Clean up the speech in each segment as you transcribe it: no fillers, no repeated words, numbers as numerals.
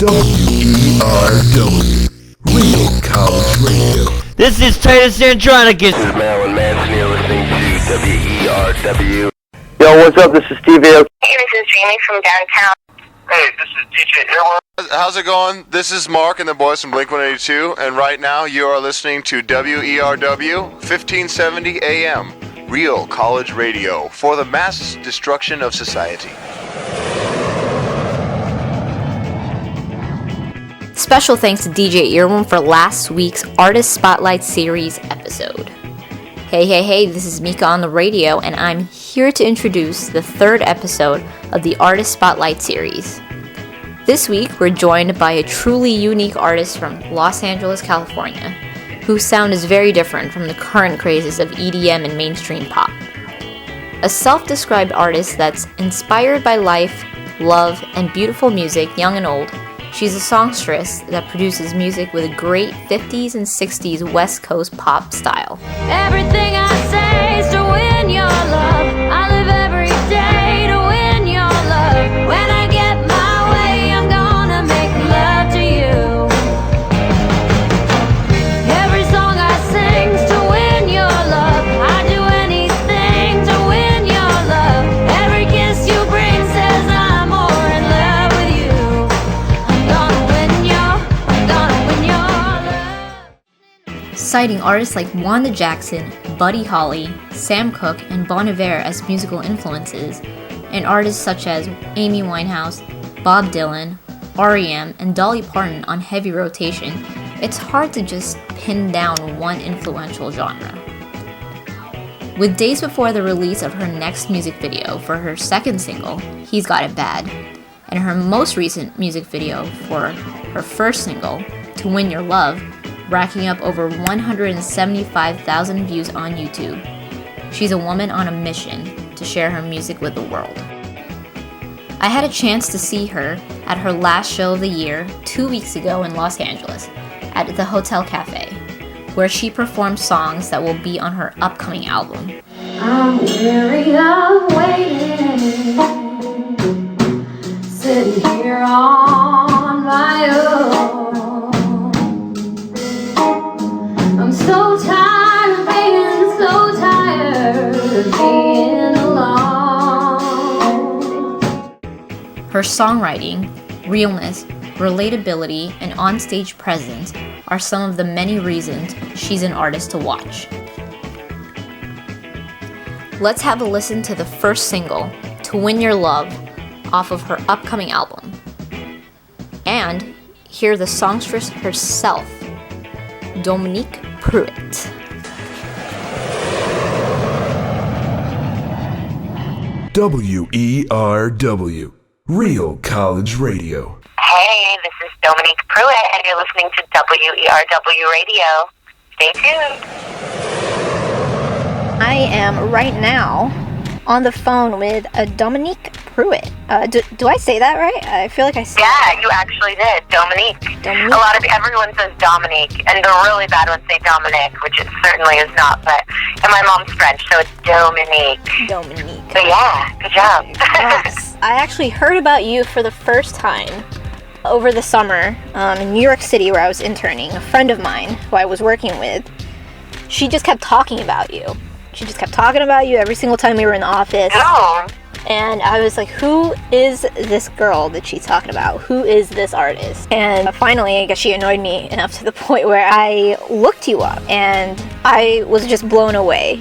WERW, Real College Radio. This is Titus Andronicus. This is Marilyn Manson. You're listening to WERW. Yo, what's up? This is Steve Aoki. Hey, this is Jamie from downtown. Hey, this is DJ Earworm. How's it going? This is Mark and the boys from Blink-182, and right now you are listening to WERW 1570 AM, Real College Radio, for the mass destruction of society. Special thanks to DJ Earworm for last week's Artist Spotlight Series episode. Hey, this is Mika on the radio, and I'm here to introduce the third episode of the Artist Spotlight Series. This week, we're joined by a truly unique artist from Los Angeles, California, whose sound is very different from the current crazes of EDM and mainstream pop. A self-described artist that's inspired by life, love, and beautiful music, young and old, she's a songstress that produces music with a great 50s and 60s West Coast pop style. Everything I say is to win your love. I live every day to win your love. When I get my way, I'm gonna make love to you. Every song I sing's to win your love. I'd do anything to win your love. Every kiss you bring says I'm more in love with you. I'm gonna win your love. Citing artists like Wanda Jackson, Buddy Holly, Sam Cooke, and Bon Iver as musical influences, and artists such as Amy Winehouse, Bob Dylan, R.E.M., and Dolly Parton on heavy rotation, it's hard to just pin down one influential genre. With days before the release of her next music video for her second single, He's Got It Bad, and her most recent music video for her first single, To Win Your Love, racking up over 175,000 views on YouTube. She's a woman on a mission to share her music with the world. I had a chance to see her at her last show of the year 2 weeks ago in Los Angeles at the Hotel Cafe, where she performed songs that will be on her upcoming album. I'm weary of waiting, sitting here on my own. I'm so tired of being so tired of being alone. Her songwriting, realness, relatability, and onstage presence are some of the many reasons she's an artist to watch. Let's have a listen to the first single, To Win Your Love, off of her upcoming album. And hear the songstress herself, Dominique Pruitt. WERW, Real College Radio. Hey, this is Dominique Pruitt, and you're listening to WERW Radio. Stay tuned. I am right now on the phone with Dominique Pruitt. Do I say that right? I feel like I said Yeah, you actually did. Dominique. Dominique. Everyone says Dominique, and the really bad ones say Dominic, which it certainly is not, and my mom's French, so it's Dominique. Dominique. But yeah, good job. Yes. I actually heard about you for the first time over the summer in New York City, where I was interning. A friend of mine who I was working with, she just kept talking about you. She just kept talking about you every single time we were in the office. Oh. And I was like, who is this girl that she's talking about? Who is this artist? And finally, I guess she annoyed me enough to the point where I looked you up, and I was just blown away.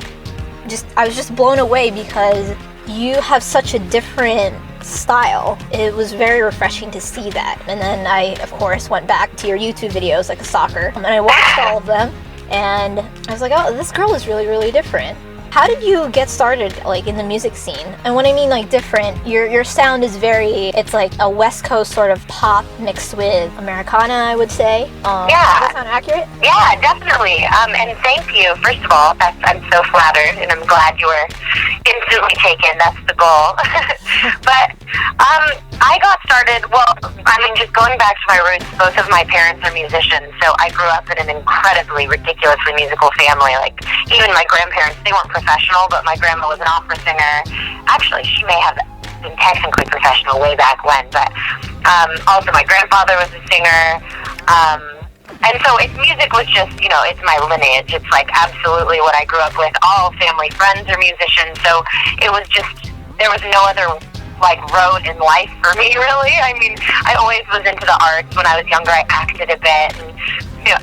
I was just blown away because you have such a different style. It was very refreshing to see that. And then I, of course, went back to your YouTube videos, like a soccer, and I watched all of them, and I was like, oh, this girl is really, really different. How did you get started, like, in the music scene? And when I mean, like, different, your sound is it's like a West Coast sort of pop mixed with Americana, I would say. Yeah. Does that sound accurate? Yeah, definitely. And thank you, first of all. I'm so flattered, and I'm glad you were instantly taken. That's the goal. But I got started, just going back to my roots, both of my parents are musicians, so I grew up in an incredibly, ridiculously musical family. Like, even my grandparents, they weren't professional, but my grandma was an opera singer. Actually, she may have been technically professional way back when, but also my grandfather was a singer. And so music was just, it's my lineage. It's like absolutely what I grew up with. All family friends are musicians, so it was just, there was no other like road in life for me, really. I mean, I always was into the arts. When I was younger, I acted a bit, and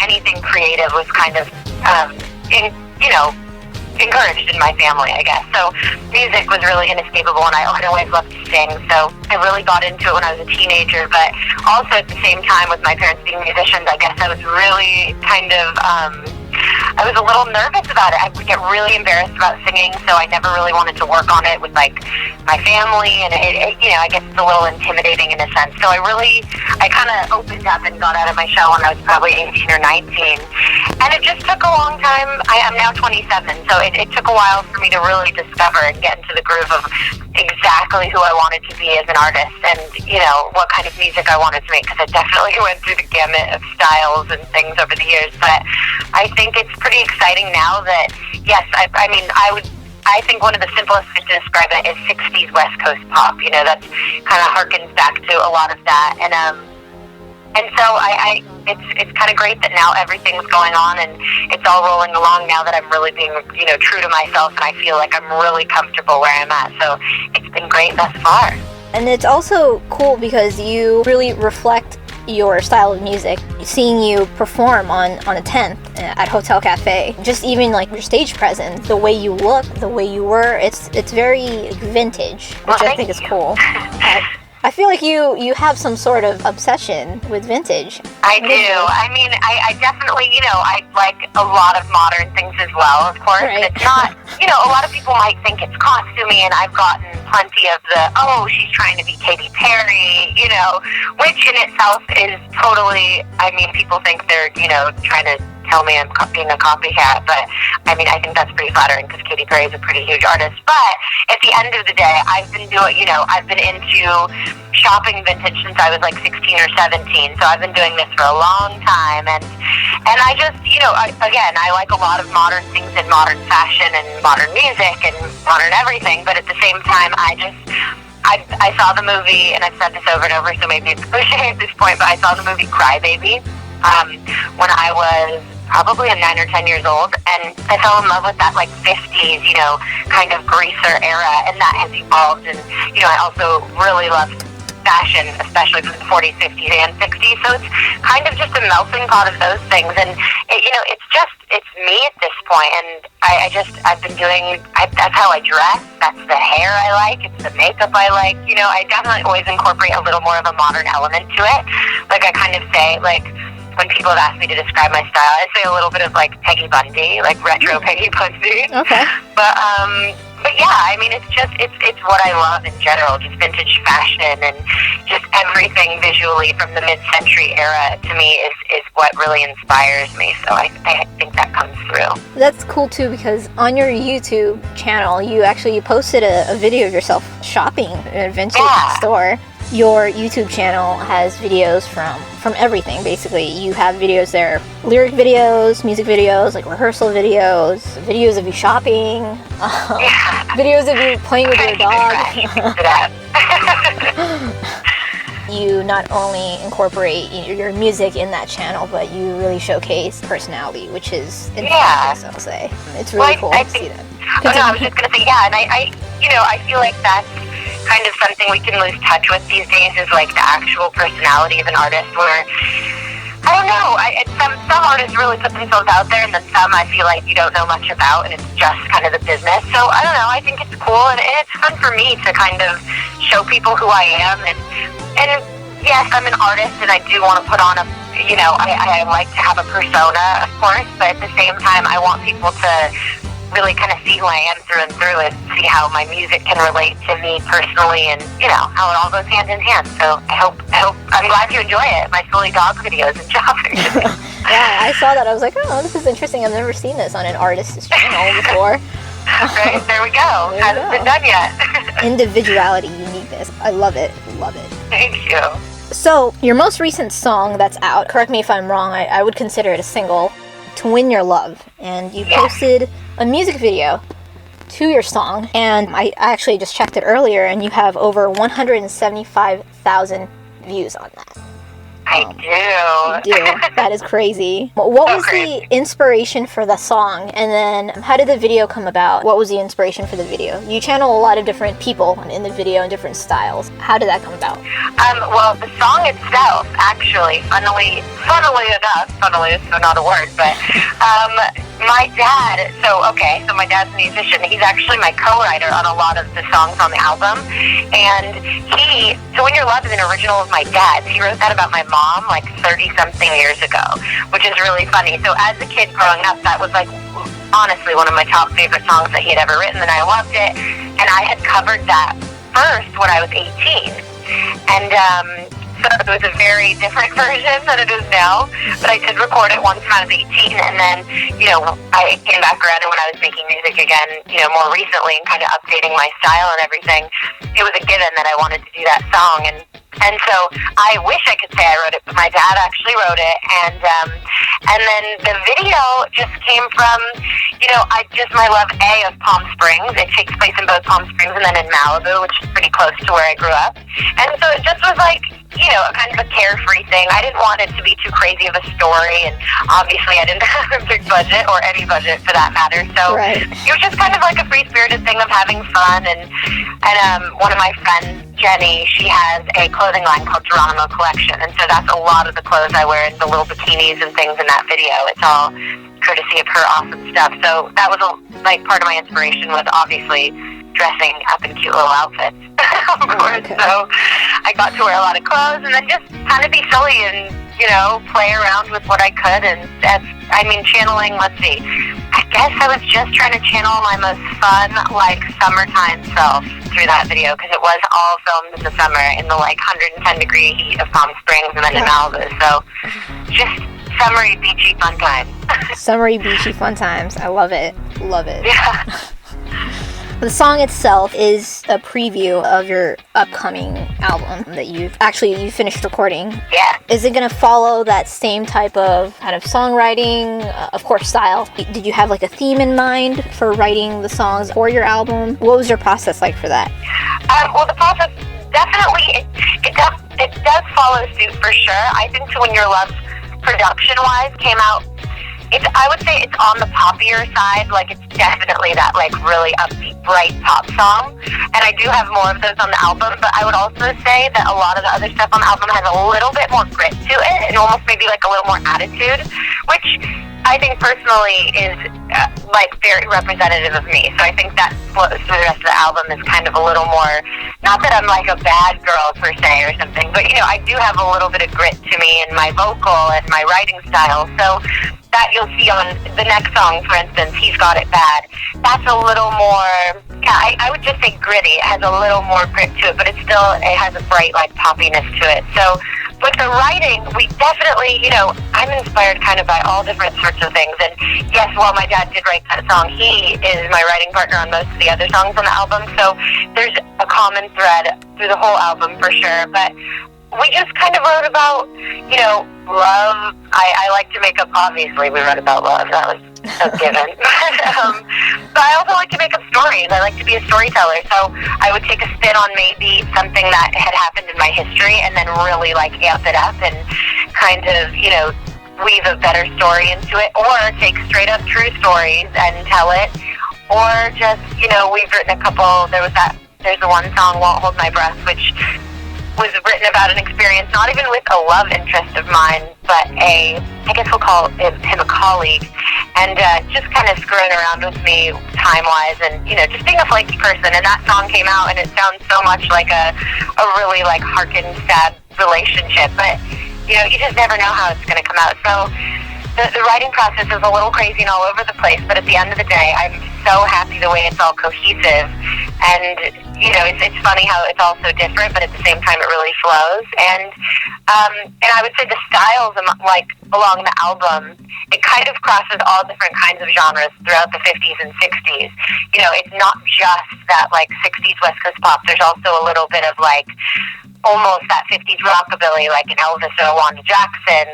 anything creative was kind of, encouraged in my family, I guess. So music was really inescapable, and I always loved to sing. So I really got into it when I was a teenager, but also at the same time with my parents being musicians, I guess I was really kind of, I was a little nervous about it. I would get really embarrassed about singing, so I never really wanted to work on it with like my family, and I guess it's a little intimidating in a sense. So I kind of opened up and got out of my shell when I was probably 18 or 19, and it just took a long time. I'm now 27, so it took a while for me to really discover and get into the groove of exactly who I wanted to be as an artist, and what kind of music I wanted to make, because I definitely went through the gamut of styles and things over the years. But I think it's pretty exciting now that, yes, I think one of the simplest ways to describe it is 60s West Coast pop. That's kind of harkens back to a lot of that, and so it's kind of great that now everything's going on and it's all rolling along now that I'm really being true to myself, and I feel like I'm really comfortable where I'm at. So it's been great thus far. And it's also cool because you really reflect your style of music. Seeing you perform on a 10th at Hotel Cafe, just even like your stage presence, the way you look, the way you were, it's very vintage, which I think is cool. I feel like you have some sort of obsession with vintage. I do. I mean, I definitely, I like a lot of modern things as well, of course. Right. And it's not, a lot of people might think it's costumey, and I've gotten plenty of she's trying to be Katy Perry, which in itself is totally, people think they're, trying to tell me I'm being a copycat, but I think that's pretty flattering because Katy Perry is a pretty huge artist. But at the end of the day, I've been into shopping vintage since I was like 16 or 17, so I've been doing this for a long time, and I just, I like a lot of modern things and modern fashion and modern music and modern everything, but at the same time, I saw the movie, and I've said this over and over, so maybe it's cliche at this point, but I saw the movie Cry Baby when I was probably 9 or 10 years old, and I fell in love with that like 50s, kind of greaser era, and that has evolved. And I also really love fashion, especially from the 40s, 50s, and 60s. So it's kind of just a melting pot of those things, and it's me at this point. And I've been doing. That's how I dress. That's the hair I like. It's the makeup I like. I definitely always incorporate a little more of a modern element to it. Like I kind of say, like, when people have asked me to describe my style, I say a little bit of like Peggy Bundy, like retro Peggy Bundy. Okay. But yeah, it's what I love in general, just vintage fashion and just everything visually from the mid-century era. To me, is what really inspires me. So I think that comes through. That's cool too, because on your YouTube channel, you actually posted a video of yourself shopping in a vintage store. Your YouTube channel has videos from everything, basically. You have videos there, lyric videos, music videos, like rehearsal videos, videos of you shopping, videos of you playing with your dog. You not only incorporate your music in that channel, but you really showcase personality, which is interesting, I'll say. It's really cool to see that. I was just going to say, and I feel like that's kind of something we can lose touch with these days, is like the actual personality of an artist, where I don't know, some artists really put themselves out there, and then some I feel like you don't know much about, and it's just kind of the business. So I don't know, I think it's cool, and it's fun for me to kind of show people who I am, and yes, I'm an artist, and I do want to put on I like to have a persona, of course, but at the same time I want people to really kind of see who I am through and through, and see how my music can relate to me personally, and how it all goes hand in hand. So I hope I'm glad you enjoy it. My silly dog videos and shopping. Yeah, I saw that. I was like, oh, this is interesting. I've never seen this on an artist's channel before. Right, there we go. Hasn't been done yet. Individuality, uniqueness. I love it. Love it. Thank you. So, your most recent song that's out, correct me if I'm wrong, I would consider it a single, To Win Your Love. And you posted a music video to your song, and I actually just checked it earlier, and you have over 175,000 views on that. I do. You do. That is crazy. What was the inspiration for the song, and then how did the video come about? What was the inspiration for the video? You channel a lot of different people in the video in different styles. How did that come about? Well, the song itself, actually, funnily is not a word, but my dad, so my dad's a musician. He's actually my co-writer on a lot of the songs on the album. And So When Your Love is an original of my dad's. He wrote that about my mom like 30-something years ago, which is really funny. So as a kid growing up, that was like honestly one of my top favorite songs that he had ever written, and I loved it. And I had covered that first when I was 18. And so it was a very different version than it is now, but I did record it once when I was 18, and then, I came back around, and when I was making music again, more recently, and kind of updating my style and everything, it was a given that I wanted to do that song, and so I wish I could say I wrote it, but my dad actually wrote it, and then the video just came from, my love, of Palm Springs. It takes place in both Palm Springs and then in Malibu, which is pretty close to where I grew up, and so it just was like, a kind of a carefree thing. I didn't want it to be too crazy of a story, and obviously I didn't have a big budget, or any budget for that matter, so Right. It was just kind of like a free-spirited thing of having fun, and one of my friends, Jenny, she has a clothing line called Geronimo Collection, and so that's a lot of the clothes I wear, and the little bikinis and things in that video. It's all courtesy of her awesome stuff, so that was part of my inspiration was obviously dressing up in cute little outfits, of course. Okay. So I got to wear a lot of clothes and then just kind of be silly and, play around with what I could. And channeling, let's see, I guess I was just trying to channel my most fun, summertime self through that video, because it was all filmed in the summer in the 110-degree heat of Palm Springs and then in Malibu. So just summery, beachy fun times. Summery, beachy fun times. I love it. Love it. Yeah. The song itself is a preview of your upcoming album that you finished recording. Yeah. Is it going to follow that same type of kind of songwriting, of course, style? Did you have a theme in mind for writing the songs for your album? What was your process like for that? Well, the process definitely it does follow suit for sure. I think To When Your Love, production-wise, came out. I would say it's on the poppier side. It's definitely that really upbeat, bright pop song. And I do have more of those on the album, but I would also say that a lot of the other stuff on the album has a little bit more grit to it, and almost maybe a little more attitude, which I think personally is very representative of me. So I think that flows through the rest of the album is kind of a little more, not that I'm a bad girl per se or something, but I do have a little bit of grit to me in my vocal and my writing style. So that you'll see on the next song, for instance, He's Got It Bad. That's a little more, I would just say gritty. It has a little more grit to it, but it has a bright, poppiness to it. So with the writing, we definitely, I'm inspired kind of by all different sorts of things. And yes, while my dad did write that song, he is my writing partner on most of the other songs on the album. So there's a common thread through the whole album for sure. But we just kind of wrote about, love. I like to make up, obviously, we wrote about love. That was a given. But I also like to make up stories. I like to be a storyteller. So I would take a spin on maybe something that had happened in my history and then really, amp it up and kind of, weave a better story into it, or take straight up true stories and tell it, or just, we've written a couple. There's the one song, Won't Hold My Breath, which was written about an experience, not even with a love interest of mine, but I guess we'll call him a colleague, and just kind of screwing around with me time-wise, and, just being a flaky person. And that song came out, and it sounds so much like a really, harkened, sad relationship, but, you just never know how it's going to come out. So the writing process is a little crazy and all over the place, but at the end of the day, I'm so happy the way it's all cohesive. And, it's funny how it's all so different, but at the same time it really flows. And I would say the styles, along the album, it kind of crosses all different kinds of genres throughout the 50s and 60s. It's not just that, 60s West Coast pop. There's also a little bit of, almost that 50s rockabilly, like an Elvis or a Wanda Jackson.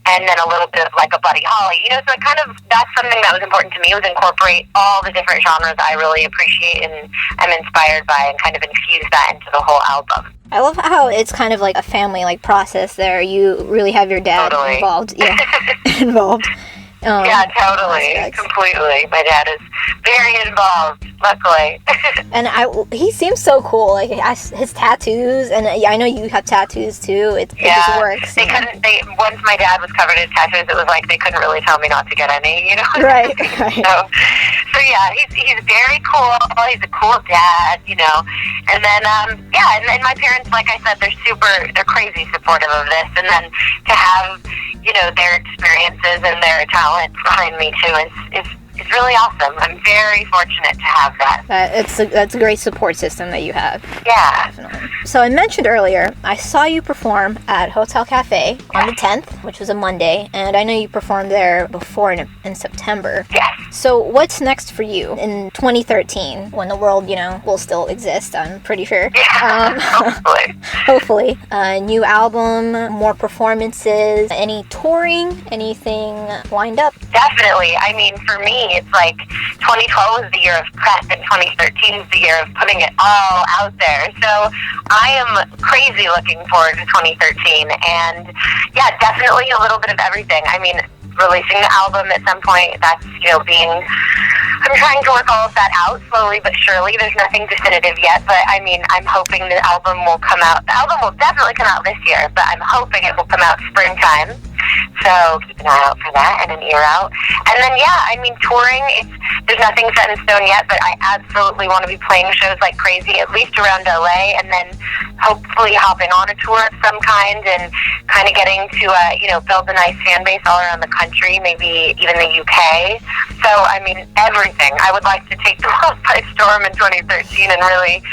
and then a little bit of like a Buddy Holly, you know, so it kind of, that's something that was important to me, was incorporate all the different genres I really appreciate and am inspired by, and kind of infuse that into the whole album. I love how it's kind of like a family like process there. You really have your dad involved. Yeah, involved. Yeah, totally. Completely. My dad is very involved, luckily. And he seems so cool. Like his tattoos, and I know you have tattoos too. It just works. Once my dad was covered in tattoos, it was like they couldn't really tell me not to get any, you know? Right. So yeah, he's very cool. He's a cool dad, you know. And then, and my parents, like I said, they're crazy supportive of this. And then to have, you know, their experiences and their talent behind me too is really awesome. I'm very fortunate to have that. That's a great support system that you have. Yeah. Definitely. So I mentioned earlier, I saw you perform at Hotel Cafe on the 10th, which was a Monday, and I know you performed there before in September. Yes. So what's next for you in 2013, when the world, you know, will still exist, I'm pretty sure. Yeah, Hopefully. New album, more performances, any touring, anything lined up? Definitely. I mean, for me, it's like 2012 was the year of prep, and 2013 is the year of putting it all out there. So I am crazy looking forward to 2013, and yeah, definitely a little bit of everything. I mean, releasing the album at some point, that's, you know, I'm trying to work all of that out slowly but surely. There's nothing definitive yet, but I mean, I'm hoping the album will come out. The album will definitely come out this year, but I'm hoping it will come out springtime. So keep an eye out for that, and an ear out. And then, yeah, I mean, touring, there's nothing set in stone yet, but I absolutely want to be playing shows like crazy, at least around LA, and then hopefully hopping on a tour of some kind, and kind of getting to, you know, build a nice fan base all around the country, maybe even the UK. So, I mean, everything. I would like to take the world by storm in 2013 and really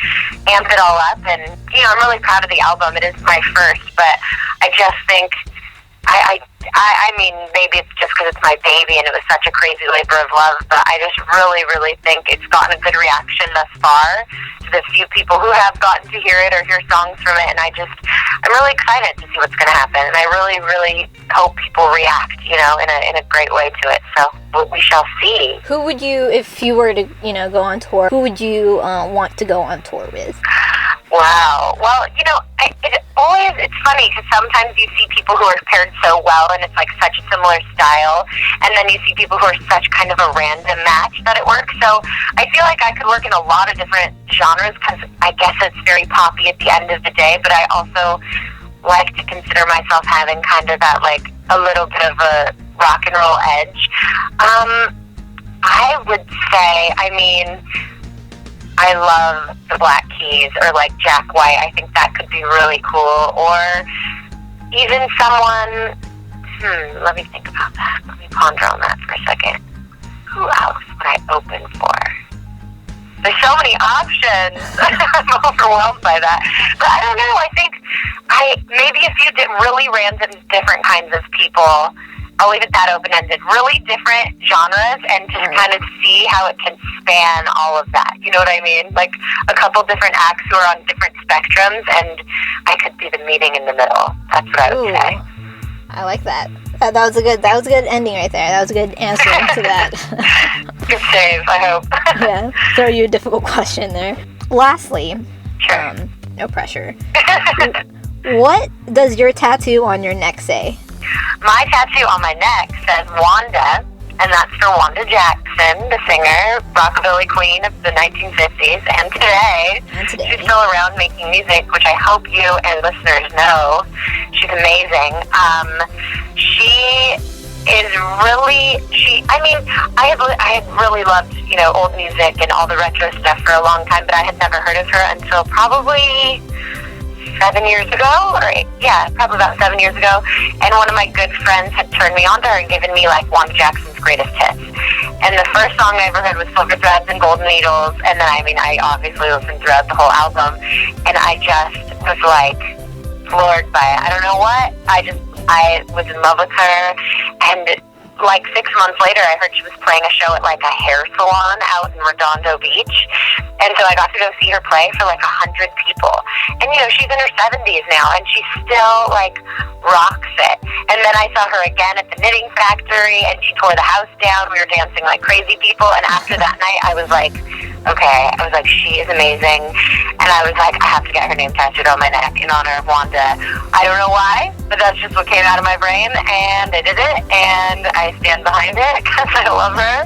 amp it all up. And, you know, I'm really proud of the album. It is my first, but I just think, I mean, maybe it's just because it's my baby and it was such a crazy labor of love, but I just really, really think it's gotten a good reaction thus far to the few people who have gotten to hear it or hear songs from it, and I'm really excited to see what's going to happen, and I really, really hope people react, you know, in a great way to it, so we shall see. Who would you, if you were to, you know, go on tour, who would you want to go on tour with? Wow. Well, you know, it's funny because sometimes you see people who are paired so well and it's like such a similar style, and then you see people who are such kind of a random match that it works. So I feel like I could work in a lot of different genres because I guess it's very poppy at the end of the day, but I also like to consider myself having kind of that, like, a little bit of a rock and roll edge. I would say, I mean, I love the Black Keys or like Jack White. I think that could be really cool. Or even someone, let me think about that. Let me ponder on that for a second. Who else would I open for? There's so many options. I'm overwhelmed by that. But I don't know. I think maybe if you did really random different kinds of people, I'll leave it that open-ended. Really different genres, and just kind of see how it can span all of that. You know what I mean? Like a couple different acts who are on different spectrums, and I could be the meeting in the middle. That's what I would say. I like that. That was a good ending right there. That was a good answer to that. Good save, I hope. Yeah. Throw you a difficult question there. Lastly, sure. No pressure. What does your tattoo on your neck say? My tattoo on my neck says Wanda, and that's for Wanda Jackson, the singer, rockabilly queen of the 1950s, and today she's still around making music, which I hope you and listeners know. She's amazing. She is really, I had really loved, you know, old music and all the retro stuff for a long time, but I had never heard of her until probably 7 years ago, probably about 7 years ago, and one of my good friends had turned me on to her and given me like Wanda Jackson's greatest hits. And the first song I ever heard was Silver Threads and Golden Needles, and then I obviously listened throughout the whole album, and I just was like floored by it. I don't know what, I was in love with her, and like 6 months later, I heard she was playing a show at like a hair salon out in Redondo Beach. And so I got to go see her play for like 100 people. And you know, she's in her 70s now and she still like rocks it. And then I saw her again at the Knitting Factory and she tore the house down. We were dancing like crazy people. And after that night, I was like, okay, I was like, she is amazing. And I was like, I have to get her name tattooed on my neck in honor of Wanda. I don't know why, but that's just what came out of my brain, and I did it, and I stand behind it because I love her.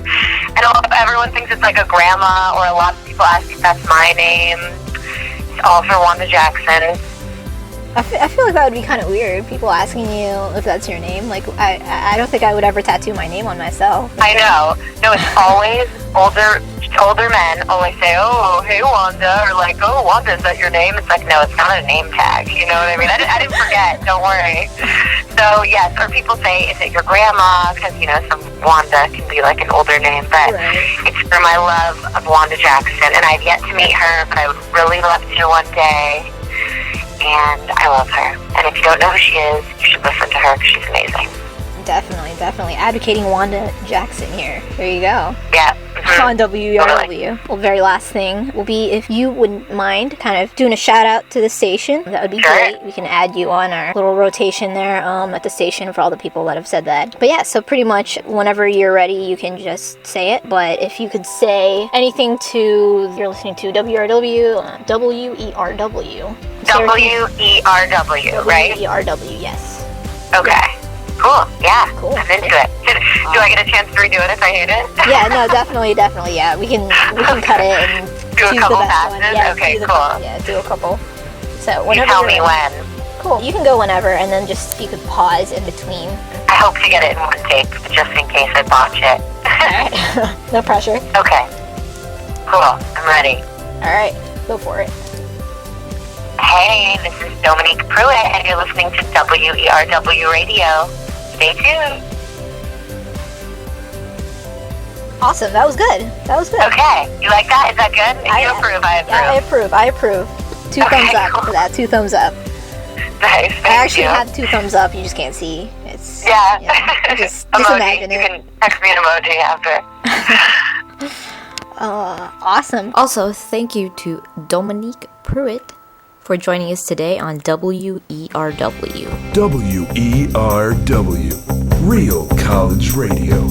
And everyone thinks it's like a grandma, or a lot of people ask if that's my name. It's all for Wanda Jackson. I feel like that would be kind of weird, people asking you if that's your name. Like, I don't think I would ever tattoo my name on myself. I know. No, it's always older men always say, oh, hey, Wanda, or like, oh, Wanda, is that your name? It's like, no, it's not a name tag. You know what I mean? I didn't forget. Don't worry. So, yes, or people say, is it your grandma? Because, you know, some Wanda can be like an older name, but it's for my love of Wanda Jackson, and I've yet to meet her, but I would really love to one day. And I love her. And if you don't know who she is, you should listen to her because she's amazing. Definitely. Advocating Wanda Jackson here. There you go. Yeah. On WERW. Well, very last thing will be if you wouldn't mind kind of doing a shout out to the station. That would be great. We can add you on our little rotation there at the station for all the people that have said that. But yeah, so pretty much whenever you're ready, you can just say it. But if you could say anything to, you're listening to WERW, WERW. WERW, right? WERW, yes. Okay. Cool. Yeah. Cool. I'm into it. Do I get a chance to redo it if I hate it? Yeah. No. Definitely. Yeah. We can cut it and do a choose couple the best passes. one. Yeah, Okay. Cool. Do a couple. So whenever you tell me you're when. Cool. You can go whenever, and then just you could pause in between. I hope to get it in one take, just in case I botch it. Alright. No pressure. Okay. Cool. I'm ready. Alright. Go for it. Hey, this is Dominique Pruitt, and you're listening to WERW Radio. Stay tuned. Awesome. That was good. Okay. You like that? Is that good? If you approve, I approve. Yeah, I approve. 2 thumbs up cool. for that. 2 thumbs up. Nice. I actually have 2 thumbs up. You just can't see. It's just imagine You it. can text me an emoji after. Awesome. Also, thank you to Dominique Pruitt for joining us today on WERW. WERW, Real College Radio.